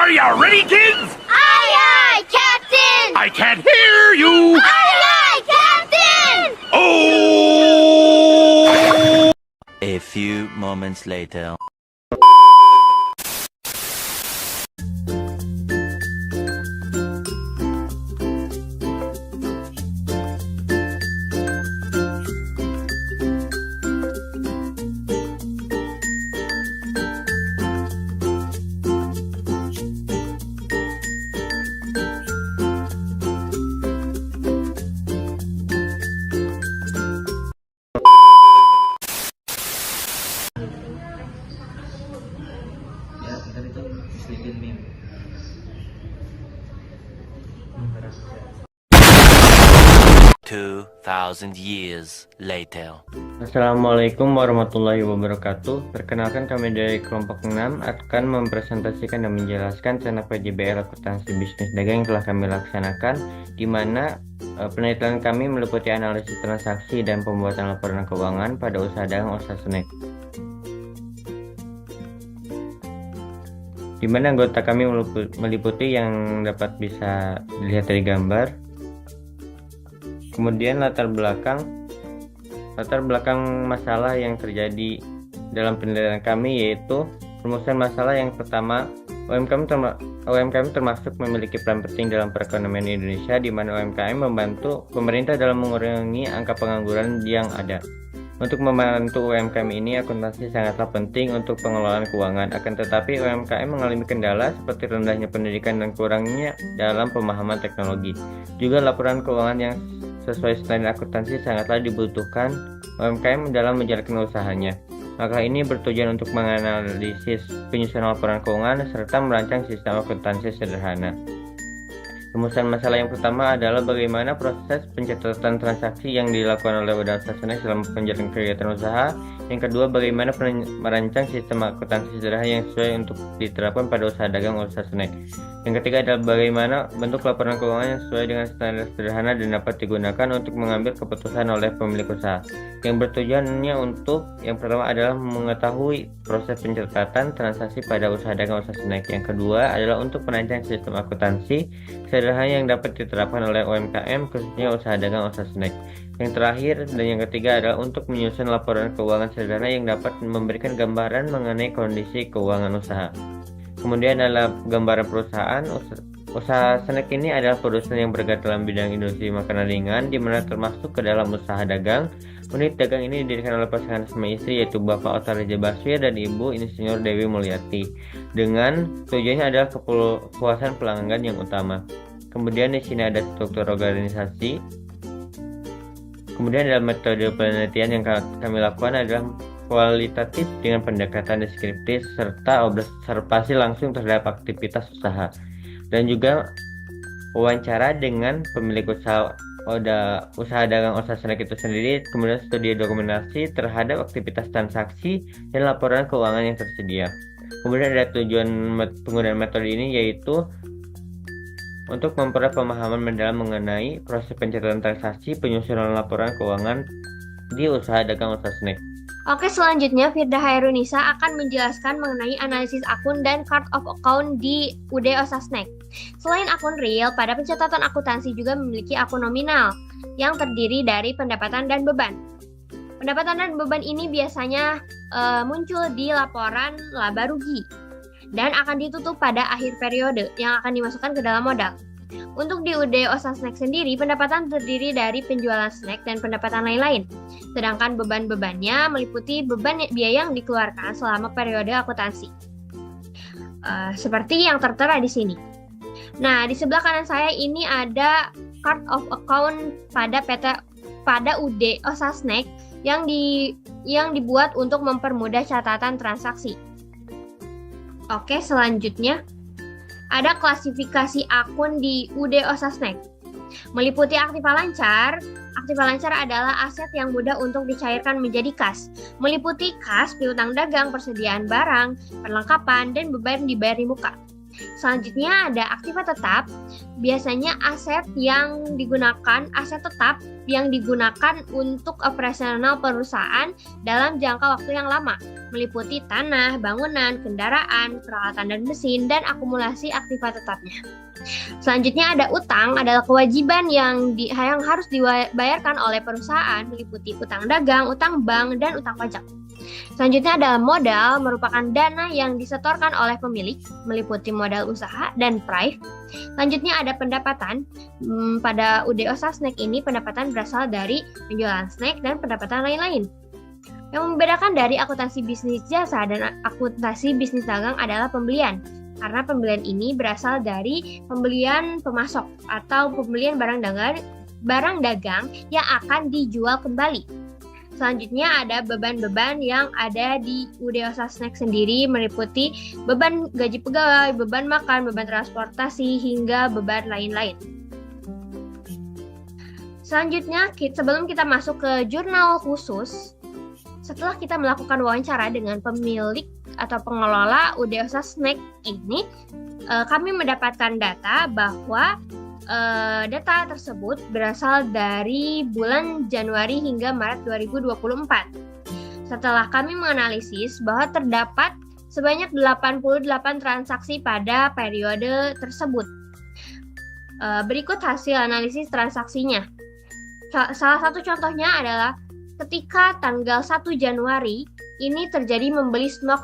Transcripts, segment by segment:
Are you ready, kids? Aye, aye, Captain! I can't hear you. Aye, aye, Captain! Oh! A few moments later. Ya tadi tuh sedikit meme. 2000 years later. Assalamualaikum warahmatullahi wabarakatuh. Perkenalkan, kami dari kelompok 6 akan mempresentasikan dan menjelaskan cara PJBL akuntansi bisnis dagang yang telah kami laksanakan, di mana penelitian kami meliputi analisis transaksi dan pembuatan laporan keuangan pada usaha dagang usaha snack, di mana anggota kami meliputi yang dapat bisa dilihat dari gambar. Kemudian latar belakang masalah yang terjadi dalam penelitian kami, yaitu perumusan masalah yang pertama, UMKM termasuk memiliki peran penting dalam perekonomian Indonesia, di mana UMKM membantu pemerintah dalam mengurangi angka pengangguran yang ada. Untuk membantu UMKM ini, akuntansi sangatlah penting untuk pengelolaan keuangan. Akan tetapi, UMKM mengalami kendala seperti rendahnya pendidikan dan kurangnya dalam pemahaman teknologi. Juga laporan keuangan yang sesuai standar akuntansi sangatlah dibutuhkan UMKM dalam menjalankan usahanya. Maka ini bertujuan untuk menganalisis penyusunan laporan keuangan serta merancang sistem akuntansi sederhana. Rumusan masalah yang pertama adalah bagaimana proses pencatatan transaksi yang dilakukan oleh Badan Usaha Snack selama penjalangan kegiatan usaha. Yang kedua, bagaimana merancang sistem akuntansi sederhana yang sesuai untuk diterapkan pada usaha dagang usaha snack. Yang ketiga adalah bagaimana bentuk laporan keuangan yang sesuai dengan standar sederhana dan dapat digunakan untuk mengambil keputusan oleh pemilik usaha. Yang bertujuannya untuk yang pertama adalah mengetahui proses pencatatan transaksi pada usaha dagang usaha snack. Yang kedua adalah untuk merancang sistem akuntansi sederhana yang dapat diterapkan oleh UMKM, khususnya usaha dagang usaha snack. Yang terakhir dan yang ketiga adalah untuk menyusun laporan keuangan sederhana yang dapat memberikan gambaran mengenai kondisi keuangan usaha. Kemudian adalah gambaran perusahaan. Usaha snack ini adalah perusahaan yang bergerak dalam bidang industri makanan ringan, di mana termasuk ke dalam usaha dagang. Unit dagang ini didirikan oleh pasangan suami istri, yaitu Bapak Otar Reja Baswir dan Ibu Insinyur Dewi Mulyati, dengan tujuannya adalah kepuasan pelanggan yang utama. Kemudian di sini ada struktur organisasi. Kemudian dalam metode penelitian yang kami lakukan adalah kualitatif dengan pendekatan deskriptif serta observasi langsung terhadap aktivitas usaha, dan juga wawancara dengan pemilik usaha dagang usaha snack itu sendiri. Kemudian studi dokumentasi terhadap aktivitas transaksi dan laporan keuangan yang tersedia. Kemudian ada tujuan penggunaan metode ini, yaitu untuk memperoleh pemahaman mendalam mengenai proses pencatatan transaksi, penyusunan laporan keuangan di usaha dagang usaha snack. Oke, selanjutnya Firda Hairunisa akan menjelaskan mengenai analisis akun dan chart of account di UD Usaha Snack. Selain akun real, pada pencatatan akuntansi juga memiliki akun nominal yang terdiri dari pendapatan dan beban. Pendapatan dan beban ini biasanya muncul di laporan laba rugi dan akan ditutup pada akhir periode yang akan dimasukkan ke dalam modal. Untuk di UD Usaha Snack sendiri, pendapatan terdiri dari penjualan snack dan pendapatan lain-lain. Sedangkan beban-bebannya meliputi beban biaya yang dikeluarkan selama periode akuntansi. Seperti yang tertera di sini. Nah, di sebelah kanan saya ini ada chart of account pada UD Usaha Snack yang dibuat untuk mempermudah catatan transaksi. Oke, selanjutnya ada klasifikasi akun di UD Usaha Snack. Meliputi aktiva lancar. Aktiva lancar adalah aset yang mudah untuk dicairkan menjadi kas. Meliputi kas, piutang dagang, persediaan barang, perlengkapan, dan beban dibayar di muka. Selanjutnya ada aktiva tetap. Biasanya aset yang digunakan aset tetap yang digunakan untuk operasional perusahaan dalam jangka waktu yang lama, meliputi tanah, bangunan, kendaraan, peralatan dan mesin, dan akumulasi aktiva tetapnya. Selanjutnya ada utang, adalah kewajiban yang harus dibayarkan oleh perusahaan, meliputi utang dagang, utang bank, dan utang pajak. Selanjutnya adalah modal, merupakan dana yang disetorkan oleh pemilik, meliputi modal usaha dan prive. Selanjutnya ada pendapatan. Pada UD Osasnek ini pendapatan berasal dari penjualan snack dan pendapatan lain-lain. Yang membedakan dari akuntansi bisnis jasa dan akuntansi bisnis dagang adalah pembelian. Karena pembelian ini berasal dari pembelian pemasok atau pembelian barang dagang yang akan dijual kembali. Selanjutnya ada beban-beban yang ada di UD Osasnek sendiri, meliputi beban gaji pegawai, beban makan, beban transportasi, hingga beban lain-lain. Selanjutnya, sebelum kita masuk ke jurnal khusus, setelah kita melakukan wawancara dengan pemilik atau pengelola UD Osasnek ini, kami mendapatkan data bahwa data tersebut berasal dari bulan Januari hingga Maret 2024. Setelah kami menganalisis bahwa terdapat sebanyak 88 transaksi pada periode tersebut. Berikut hasil analisis transaksinya. Salah satu contohnya adalah ketika tanggal 1 Januari ini terjadi membeli stok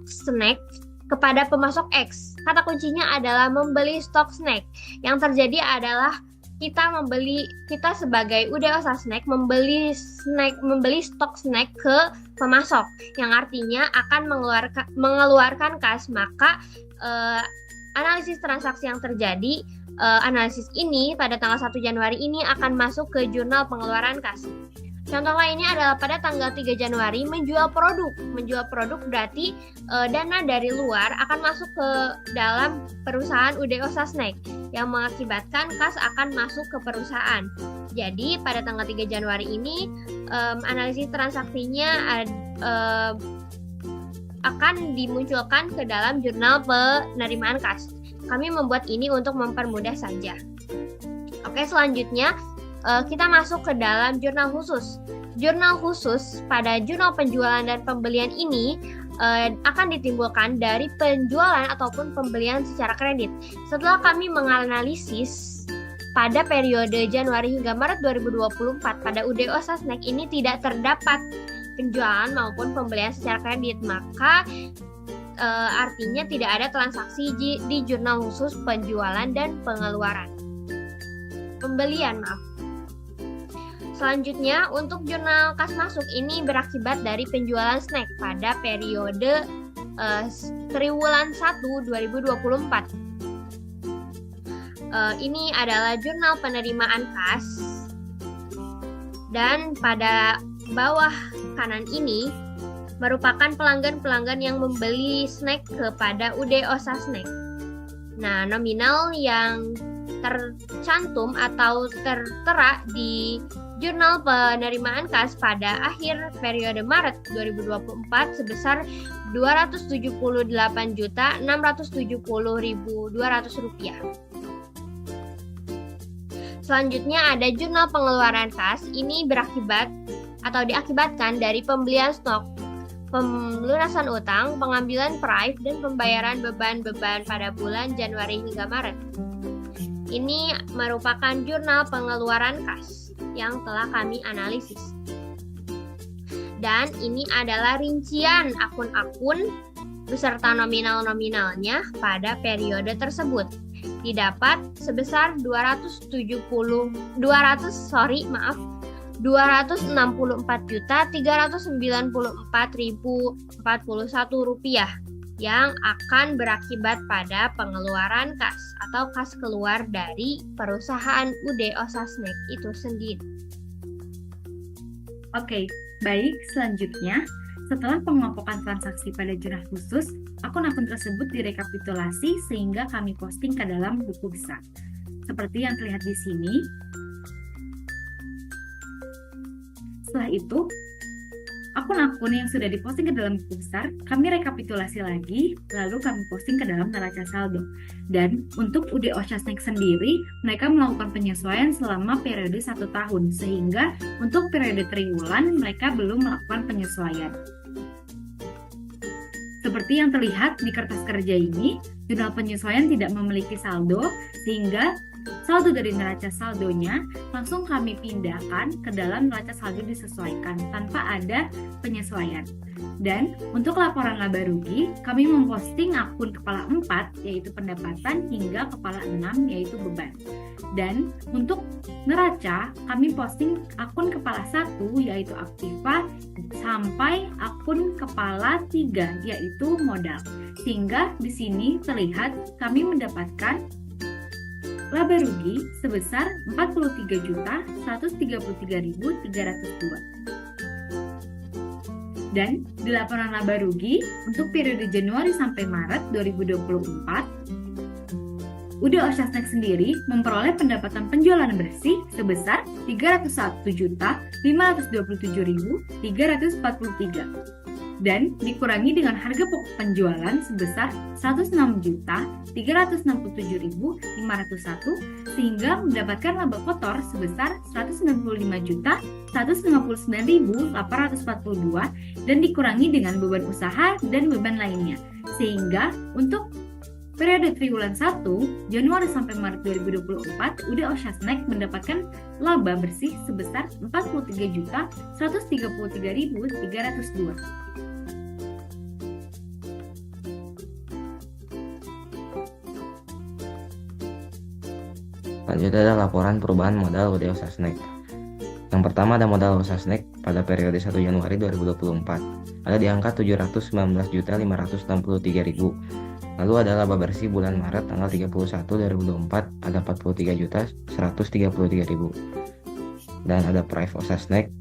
snack kepada pemasok X. Kata kuncinya adalah membeli stok snack. Yang terjadi adalah kita sebagai UD Osasnek membeli stok snack ke pemasok, yang artinya akan mengeluarkan kas. Maka analisis transaksi yang terjadi, analisis ini pada tanggal 1 Januari ini akan masuk ke jurnal pengeluaran kas. Contoh lainnya adalah pada tanggal 3 Januari menjual produk. Menjual produk berarti dana dari luar akan masuk ke dalam perusahaan UD Osasnek yang mengakibatkan kas akan masuk ke perusahaan. Jadi pada tanggal 3 Januari ini analisis transaksinya akan dimunculkan ke dalam jurnal penerimaan kas. Kami membuat ini untuk mempermudah saja. Oke, selanjutnya kita masuk ke dalam jurnal khusus. Jurnal khusus pada jurnal penjualan dan pembelian ini akan ditimbulkan dari penjualan ataupun pembelian secara kredit. Setelah kami menganalisis pada periode Januari hingga Maret 2024 pada UD Osasnek ini tidak terdapat penjualan maupun pembelian secara kredit, maka artinya tidak ada transaksi di jurnal khusus penjualan dan pembelian. Selanjutnya, untuk jurnal kas masuk ini berakibat dari penjualan snack pada periode triwulan 1 2024. Ini adalah jurnal penerimaan kas. Dan pada bawah kanan ini merupakan pelanggan-pelanggan yang membeli snack kepada UD Osasnek. Nah, nominal yang tercantum atau tertera di jurnal penerimaan kas pada akhir periode Maret 2024 sebesar Rp278.670.200. Selanjutnya ada jurnal pengeluaran kas. Ini diakibatkan dari pembelian stok, pelunasan utang, pengambilan prive, dan pembayaran beban-beban pada bulan Januari hingga Maret. Ini merupakan jurnal pengeluaran kas yang telah kami analisis. Dan ini adalah rincian akun-akun beserta nominal-nominalnya pada periode tersebut. Didapat sebesar 264.394.041 rupiah yang akan berakibat pada pengeluaran kas atau kas keluar dari perusahaan UD Osasnek itu sendiri. Oke, baik. Selanjutnya, setelah pengelompokan transaksi pada jurnal khusus, akun-akun tersebut direkapitulasi sehingga kami posting ke dalam buku besar. Seperti yang terlihat di sini. Setelah itu, akun-akun yang sudah diposting ke dalam buku besar, kami rekapitulasi lagi, lalu kami posting ke dalam neraca saldo. Dan untuk UD Oshasnek sendiri, mereka melakukan penyesuaian selama periode 1 tahun, sehingga untuk periode triwulan mereka belum melakukan penyesuaian. Seperti yang terlihat di kertas kerja ini, jurnal penyesuaian tidak memiliki saldo, sehingga saldo dari neraca saldonya langsung kami pindahkan ke dalam neraca saldo disesuaikan tanpa ada penyesuaian. Dan untuk laporan laba rugi, kami memposting akun kepala 4 yaitu pendapatan hingga kepala 6 yaitu beban. Dan untuk neraca, kami posting akun kepala 1 yaitu aktiva sampai akun kepala 3 yaitu modal. Sehingga di sini terlihat kami mendapatkan laba rugi sebesar 43.133.302. Dan di laporan laba rugi untuk periode Januari sampai Maret 2024, UD Oshasnek sendiri memperoleh pendapatan penjualan bersih sebesar 301.527.343 dan dikurangi dengan harga pokok penjualan sebesar 106.367.501 sehingga mendapatkan laba kotor sebesar 195.159.842 dan dikurangi dengan beban usaha dan beban lainnya. Sehingga untuk periode triwulan 1 Januari sampai Maret 2024 UD Oshasnek mendapatkan laba bersih sebesar 43.133.302. Selanjutnya ada laporan perubahan modal UD Oshasnek. Yang pertama ada modal Oshasnek pada periode 1 Januari 2024 ada di angka 719.563.000. Lalu ada laba bersih bulan Maret tanggal 31 2024 ada 43.133.000. Dan ada price Oshasnek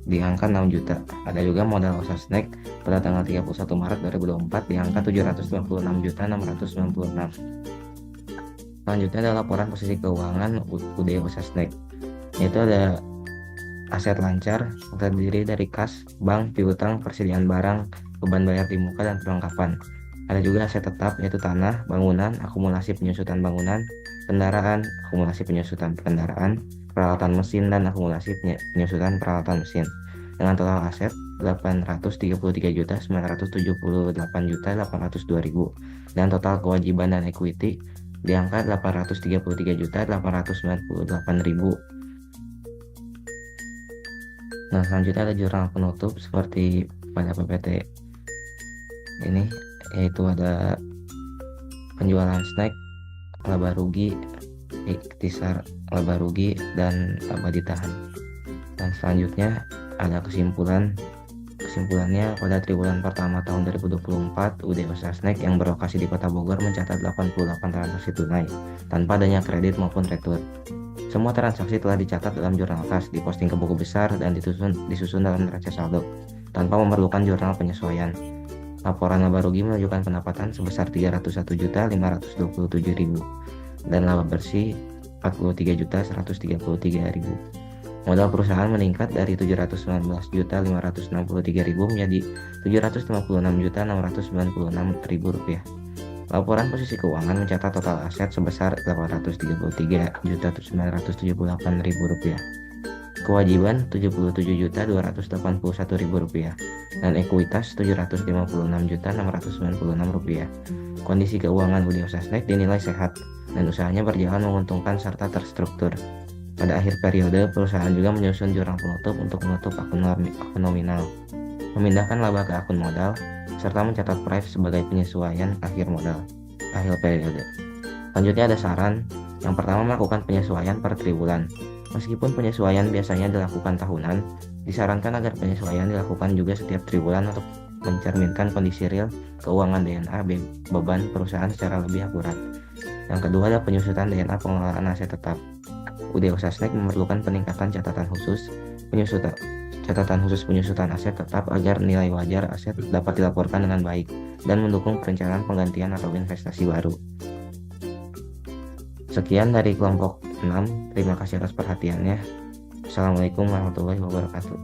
di angka 6 juta. Ada juga modal Oshasnek pada tanggal 31 Maret 2024 di angka 796.696. Selanjutnya ada laporan posisi keuangan UD Oshasnek, yaitu ada aset lancar terdiri dari kas, bank, piutang, persediaan barang, beban bayar di muka, dan perlengkapan. Ada juga aset tetap yaitu tanah, bangunan, akumulasi penyusutan bangunan, kendaraan, akumulasi penyusutan kendaraan, peralatan mesin, dan akumulasi penyusutan peralatan mesin. Dengan total aset 833.978.802.000 dan total kewajiban dan equity di angka 833.898.000. Nah, selanjutnya ada jurnal penutup seperti pada PPT ini, yaitu ada penjualan snack, laba rugi, ikhtisar laba rugi, dan laba ditahan. Dan selanjutnya ada kesimpulannya pada triwulan pertama tahun 2024 UD Oshasnek yang berlokasi di Kota Bogor mencatat 88 transaksi tunai tanpa adanya kredit maupun retur. Semua transaksi telah dicatat dalam jurnal kas, diposting ke buku besar, dan disusun dalam neraca saldo tanpa memerlukan jurnal penyesuaian. Laporan laba rugi menunjukkan pendapatan sebesar 301.527.000 dan laba bersih 43.133.000. Modal perusahaan meningkat dari 719.563.000 menjadi 756.696.000 rupiah. Laporan posisi keuangan mencatat total aset sebesar 833.978.000 rupiah, kewajiban 77.281.000 rupiah, dan ekuitas 756.696.000 rupiah. Kondisi keuangan UD Oshasnek dinilai sehat dan usahanya berjalan menguntungkan serta terstruktur. Pada akhir periode, perusahaan juga menyusun jurnal penutup untuk menutup akun nominal, memindahkan laba ke akun modal, serta mencatat price sebagai penyesuaian akhir periode. Selanjutnya ada saran. Yang pertama, melakukan penyesuaian per triwulan. Meskipun penyesuaian biasanya dilakukan tahunan, disarankan agar penyesuaian dilakukan juga setiap triwulan untuk mencerminkan kondisi real keuangan DNA beban perusahaan secara lebih akurat. Yang kedua ada penyusutan DNA pengelolaan aset tetap. UD Oshasnek memerlukan peningkatan catatan khusus penyusutan aset tetap agar nilai wajar aset dapat dilaporkan dengan baik dan mendukung perencanaan penggantian atau investasi baru. Sekian dari kelompok 6. Terima kasih atas perhatiannya. Assalamualaikum warahmatullahi wabarakatuh.